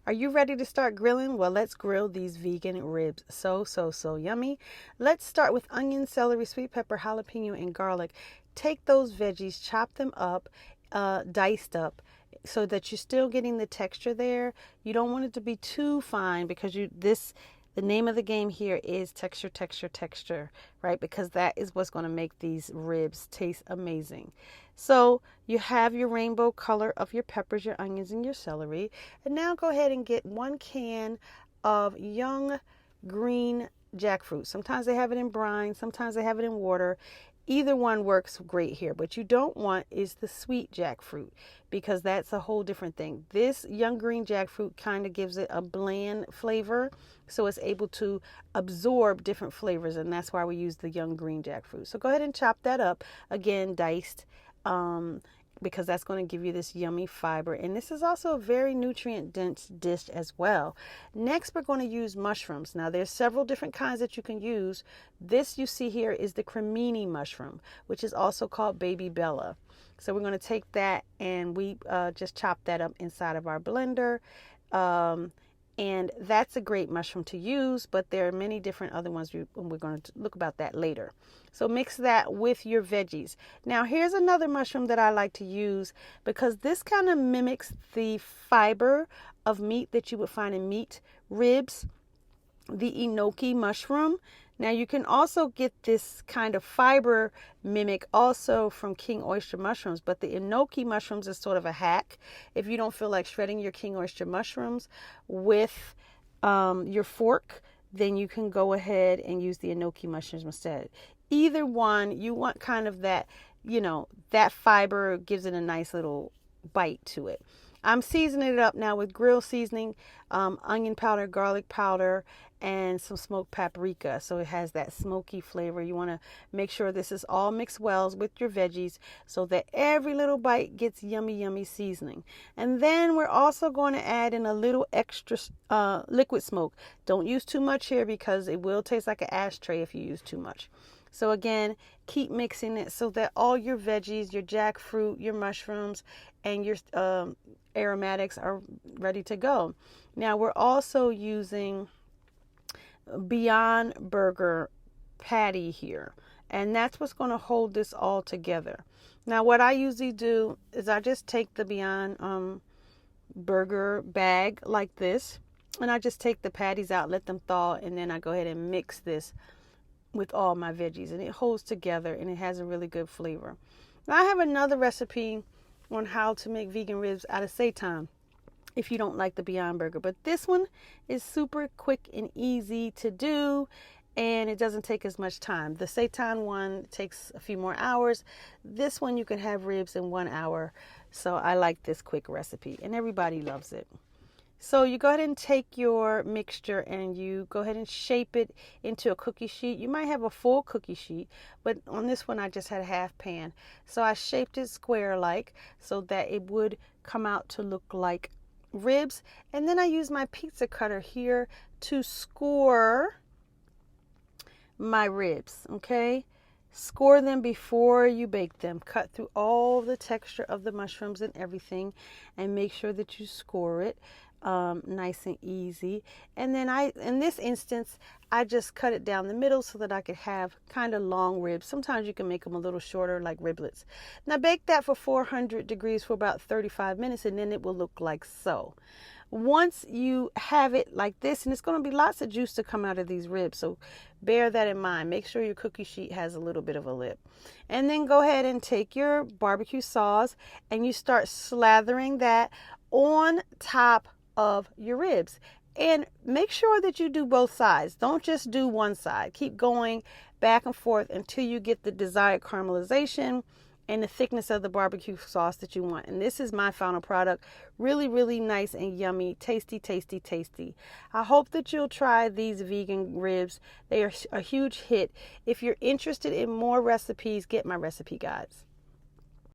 Are you ready to start grilling? Well, let's grill these vegan ribs. So yummy. Let's start with onion, celery, sweet pepper, jalapeno, and garlic. Take those veggies, chop them up, diced up, so that you're still getting the texture there. You don't want it to be too fine because the name of the game here is texture, texture, texture, right? Because that is what's going to make these ribs taste amazing. So you have your rainbow color of your peppers, your onions, and your celery. And now go ahead and get 1 can of young green jackfruit. Sometimes they have it in brine, sometimes they have it in water. Either one works great here. What you don't want is the sweet jackfruit because that's a whole different thing. This young green jackfruit kind of gives it a bland flavor, so it's able to absorb different flavors, and that's why we use the young green jackfruit. So go ahead and chop that up, again diced, because that's going to give you this yummy fiber. And this is also a very nutrient dense dish as well. Next, we're going to use mushrooms. Now, there's several different kinds that you can use. This you see here is the cremini mushroom, which is also called baby bella. So we're going to take that and we just chop that up inside of our blender. And that's a great mushroom to use, but there are many different other ones. We're going to look about that later. So mix that with your veggies. Now, here's another mushroom that I like to use because this kind of mimics the fiber of meat that you would find in meat ribs, the enoki mushroom. Now, you can also get this kind of fiber mimic also from king oyster mushrooms, but the enoki mushrooms is sort of a hack. If you don't feel like shredding your king oyster mushrooms with your fork, then you can go ahead and use the enoki mushrooms instead. Either one, you want kind of that, that fiber gives it a nice little bite to it. I'm seasoning it up now with grill seasoning, onion powder, garlic powder, and some smoked paprika. So it has that smoky flavor. You want to make sure this is all mixed well with your veggies so that every little bite gets yummy, yummy seasoning. And then we're also going to add in a little extra liquid smoke. Don't use too much here because it will taste like an ashtray if you use too much. So again, keep mixing it so that all your veggies, your jackfruit, your mushrooms, and your aromatics are ready to go. Now we're also using Beyond Burger patty here, and that's what's going to hold this all together. Now what I usually do is I just take the Beyond Burger bag like this, and I just take the patties out, let them thaw, and then I go ahead and mix this with all my veggies, and it holds together and it has a really good flavor. Now I have another recipe on how to make vegan ribs out of seitan if you don't like the Beyond Burger, but this one is super quick and easy to do, and it doesn't take as much time. The seitan one takes a few more hours. This one you can have ribs in 1 hour. So I like this quick recipe and everybody loves it. So you go ahead and take your mixture and you go ahead and shape it into a cookie sheet. You might have a full cookie sheet, but on this one I just had a half pan. So I shaped it square-like so that it would come out to look like ribs. And then I use my pizza cutter here to score my ribs, okay? Score them before you bake them. Cut through all the texture of the mushrooms and everything and make sure that you score it. Nice and easy. And then in this instance, I just cut it down the middle so that I could have kind of long ribs. Sometimes you can make them a little shorter like riblets. Now bake that for 400 degrees for about 35 minutes and then it will look like so. Once you have it like this, and it's going to be lots of juice to come out of these ribs, so bear that in mind. Make sure your cookie sheet has a little bit of a lip. And then go ahead and take your barbecue sauce and you start slathering that on top of your ribs, and make sure that you do both sides. Don't just do one side. Keep going back and forth until you get the desired caramelization and the thickness of the barbecue sauce that you want. And this is my final product. Really, really nice and yummy. Tasty, tasty, tasty. I hope that you'll try these vegan ribs. They are a huge hit. If you're interested in more recipes, get my recipe guides.